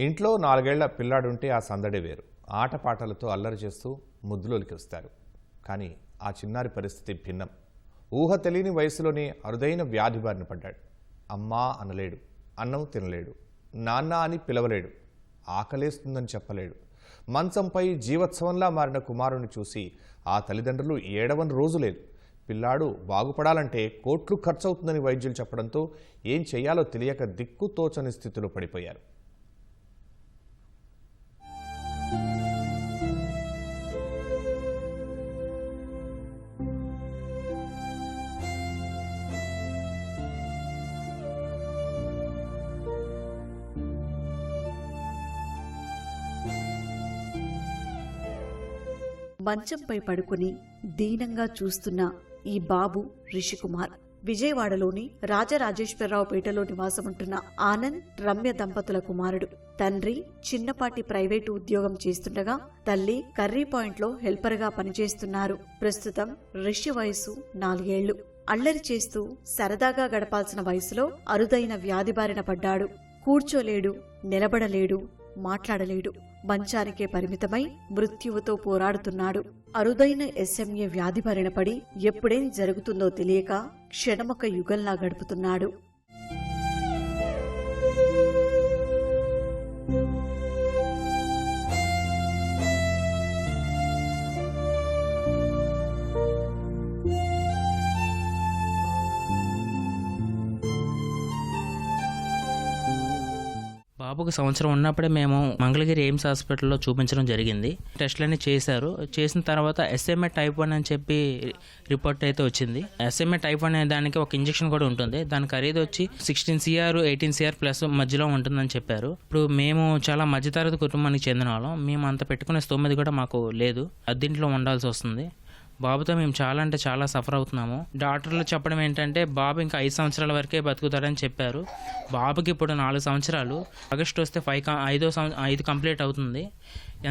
ఇంట్లో 4 ఏళ్ల పిల్లాడుంటే ఆ సందడే వేరు. ఆటపాటలతో అల్లరి చేస్తూ ముద్దులోకి వస్తారు. కానీ ఆ చిన్నారి పరిస్థితి భిన్నం. ఊహ తెలియని వయసులోనే అరుదైన వ్యాధి బారిన పడ్డాడు. అమ్మా అనలేడు, అన్నం తినలేడు, నాన్న అని పిలవలేడు, ఆకలేస్తుందని చెప్పలేడు. మంచంపై జీవోత్సవంలా మారిన కుమారుని చూసి ఆ తల్లిదండ్రులు ఏడవని రోజు లేదు. పిల్లాడు బాగుపడాలంటే కోట్లు ఖర్చవుతుందని వైద్యులు చెప్పడంతో ఏం చేయాలో తెలియక దిక్కుతోచని స్థితిలో పడిపోయారు. మంచంపై పడుకుని దీనంగా చూస్తున్న ఈ బాబు రిషికుమార్ విజయవాడలోని రాజరాజేశ్వరరావుపేటలో నివాసముంటున్న ఆనంద్ రమ్య దంపతుల కుమారుడు. తండ్రి చిన్నపాటి ప్రైవేటు ఉద్యోగం చేస్తుండగా తల్లి కర్రీ పాయింట్లో హెల్పర్గా పనిచేస్తున్నారు. ప్రస్తుతం రిషి వయసు 4 ఏళ్లు. అల్లరి చేస్తూ సరదాగా గడపాల్సిన వయసులో అరుదైన వ్యాధి బారిన పడ్డాడు. కూర్చోలేడు, నిలబడలేడు, మాట్లాడలేడు. మంచానికే పరిమితమై మృత్యువుతో పోరాడుతున్నాడు. అరుదైన ఎస్ఎంఏ వ్యాధి బారిన పడి ఎప్పుడేం జరుగుతుందో తెలియక క్షణమొక యుగంలా గడుపుతున్నాడు. బాబుకు సంవత్సరం ఉన్నప్పుడే మేము మంగళగిరి ఎయిమ్స్ హాస్పిటల్లో చూపించడం జరిగింది. టెస్టులన్నీ చేశారు. చేసిన తర్వాత ఎస్ఎంఏ టైప్ 1 అని చెప్పి రిపోర్ట్ అయితే వచ్చింది. ఎస్ఎంఏ టైప్ 1 అనే దానికి ఒక ఇంజెక్షన్ కూడా ఉంటుంది. దాని ఖరీదు వచ్చి 16 CR 18 CR ప్లస్ మధ్యలో ఉంటుందని చెప్పారు. ఇప్పుడు మేము చాలా మధ్యతరగతి కుటుంబానికి చెందిన వాళ్ళం. మేము అంత పెట్టుకునే స్తోమత కూడా మాకు లేదు. అద్దెంట్లో ఉండాల్సి వస్తుంది. బాబుతో మేము చాలా అంటే చాలా సఫర్ అవుతున్నాము. డాక్టర్లు చెప్పడం ఏంటంటే బాబు ఇంకా 5 సంవత్సరాల వరకే బతుకుతాడని చెప్పారు. బాబుకి ఇప్పుడు 4 సంవత్సరాలు. ఆగస్టు వస్తే 5 కంప్లీట్ అవుతుంది.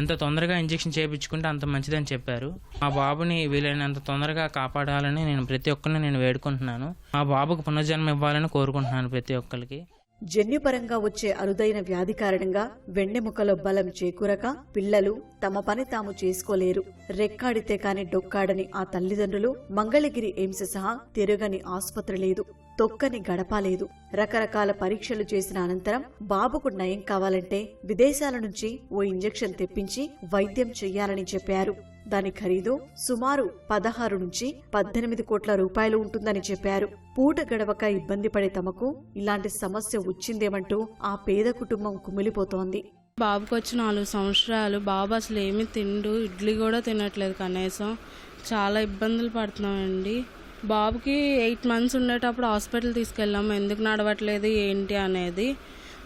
ఎంత తొందరగా ఇంజెక్షన్ చేయించుకుంటే అంత మంచిదని చెప్పారు. మా బాబుని వీలైనంత తొందరగా కాపాడాలని నేను ప్రతి ఒక్కరిని నేను వేడుకుంటున్నాను. మా బాబుకు పునర్జన్మ ఇవ్వాలని కోరుకుంటున్నాను ప్రతి ఒక్కరికి. జన్యుపరంగా వచ్చే అరుదైన వ్యాధి కారణంగా వెన్నెముకలో బలం చేకూరక పిల్లలు తమ పని తాము చేసుకోలేరు. రెక్కాడితే కాని డొక్కాడని ఆ తల్లిదండ్రులు మంగళగిరి ఎయిమ్స్ సహా తిరగని ఆసుపత్రి లేదు, తొక్కని గడప లేదు. రకరకాల పరీక్షలు చేసిన అనంతరం బాబుకు నయం కావాలంటే విదేశాల నుంచి ఓ ఇంజెక్షన్ తెప్పించి వైద్యం చెయ్యాలని చెప్పారు. దాని ఖరీదు సుమారు 16 నుంచి 18 కోట్ల రూపాయలు ఉంటుందని చెప్పారు. పూట గడవక ఇబ్బంది పడే తమకు ఇలాంటి సమస్య వచ్చిందేమంటూ ఆ పేద కుటుంబం కుమిలిపోతోంది. బాబుకి వచ్చి 4 సంవత్సరాలు. బాబు అసలు ఏమీ తిండు, ఇడ్లీ కూడా తినట్లేదు కనీసం. చాలా ఇబ్బందులు పడుతున్నామండి. బాబుకి 8 months ఉండేటప్పుడు హాస్పిటల్ తీసుకెళ్ళాము, ఎందుకు నడవట్లేదు ఏంటి అనేది.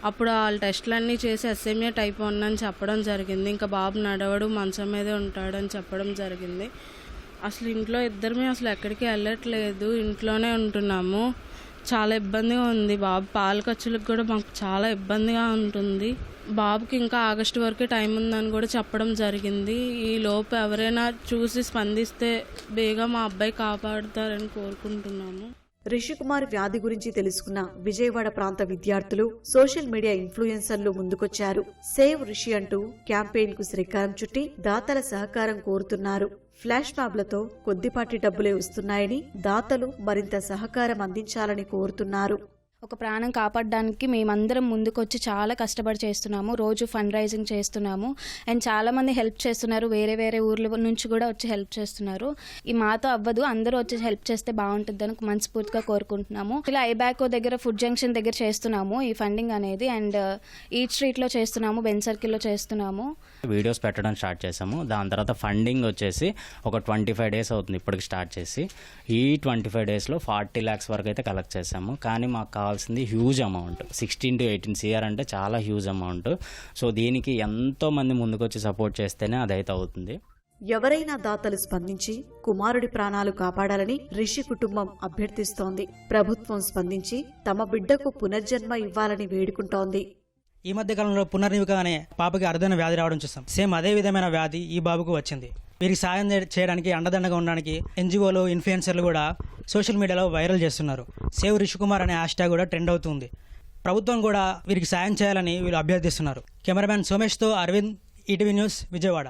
అప్పుడు వాళ్ళ టెస్టులన్నీ చేసి ఎస్ఎంఏ టైప్ 1 అని చెప్పడం జరిగింది. ఇంకా బాబు నడవడు, మంచం మీదే ఉంటాడని చెప్పడం జరిగింది. అసలు ఇంట్లో ఇద్దరమే అసలు ఎక్కడికి వెళ్ళట్లేదు, ఇంట్లోనే ఉంటున్నాము. చాలా ఇబ్బందిగా ఉంది. బాబు పాల ఖర్చులకు కూడా మాకు చాలా ఇబ్బందిగా ఉంటుంది. బాబుకి ఇంకా ఆగస్టు వరకే టైం ఉందని కూడా చెప్పడం జరిగింది. ఈ లోపు ఎవరైనా చూసి స్పందిస్తే బేగా మా అబ్బాయి కాపాడుతారని కోరుకుంటున్నాము. రిషికుమార్ వ్యాధి గురించి తెలుసుకున్న విజయవాడ ప్రాంత విద్యార్థులు, సోషల్ మీడియా ఇన్ఫ్లుయెన్సర్లు ముందుకొచ్చారు. సేవ్ రిషి అంటూ క్యాంపెయిన్ కు శ్రీకారం చుట్టి దాతల సహకారం కోరుతున్నారు. ఫ్లాష్ మ్యాబ్లతో కొద్దిపాటి డబ్బులే వస్తున్నాయని దాతలు మరింత సహకారం అందించాలని కోరుతున్నారు. ఒక ప్రాణం కాపాడడానికి మేమందరం ముందుకొచ్చి చాలా కష్టపడి చేస్తున్నాము. రోజు ఫండ్ రైజింగ్ చేస్తున్నాము. అండ్ చాలామంది హెల్ప్ చేస్తున్నారు. వేరే వేరే ఊర్ల నుంచి కూడా వచ్చి హెల్ప్ చేస్తున్నారు. ఈ మాతో అవ్వదు, అందరూ వచ్చి హెల్ప్ చేస్తే బాగుంటుందని మనస్ఫూర్తిగా కోరుకుంటున్నాము. ఇలా ఐబ్యాకో దగ్గర ఫుడ్ జంక్షన్ దగ్గర చేస్తున్నాము ఈ ఫండింగ్ అనేది. అండ్ ఈట్ స్ట్రీట్లో చేస్తున్నాము, బెన్ సర్కిల్లో చేస్తున్నాము. వీడియోస్ పెట్టడం స్టార్ట్ చేసాము. దాని తర్వాత ఫండింగ్ వచ్చేసి ఒక 25 days అవుతుంది ఇప్పటికి స్టార్ట్ చేసి. ఈ 25 daysలో 40 lakhs వరకు అయితే కలెక్ట్ చేసాము. కానీ మాకు కావాల్సింది హ్యూజ్ అమౌంట్, 16 to 18 CR అంటే చాలా హ్యూజ్ అమౌంట్. సో దీనికి ఎంతో మంది ముందుకొచ్చి సపోర్ట్ చేస్తేనే అదైతే అవుతుంది. ఎవరైనా దాతలు స్పందించి కుమారుడి ప్రాణాలు కాపాడాలని రిషి కుటుంబం అభ్యర్థిస్తోంది. ప్రభుత్వం స్పందించి తమ బిడ్డకు పునర్జన్మ ఇవ్వాలని వేడుకుంటోంది. ఈ మధ్య కాలంలో పునర్నివిక అనే పాపకి అరుదైన వ్యాధి రావడం చూస్తాం. సేమ్ అదే విధమైన వ్యాధి ఈ బాబుకు వచ్చింది. వీరికి సాయం చేయడానికి, అండదండగా ఉండడానికి ఎన్జిఓలు, ఇన్ఫ్లుయెన్సర్లు కూడా సోషల్ మీడియాలో వైరల్ చేస్తున్నారు. సేవ్ రిషికుమార్ అనే హ్యాష్ ట్యాగ్ కూడా ట్రెండ్ అవుతుంది. ప్రభుత్వం కూడా వీరికి సాయం చేయాలని వీళ్ళు అభ్యర్థిస్తున్నారు. కెమెరామ్యాన్ సోమేష్తో అరవింద్, ఈటీవీ న్యూస్, విజయవాడ.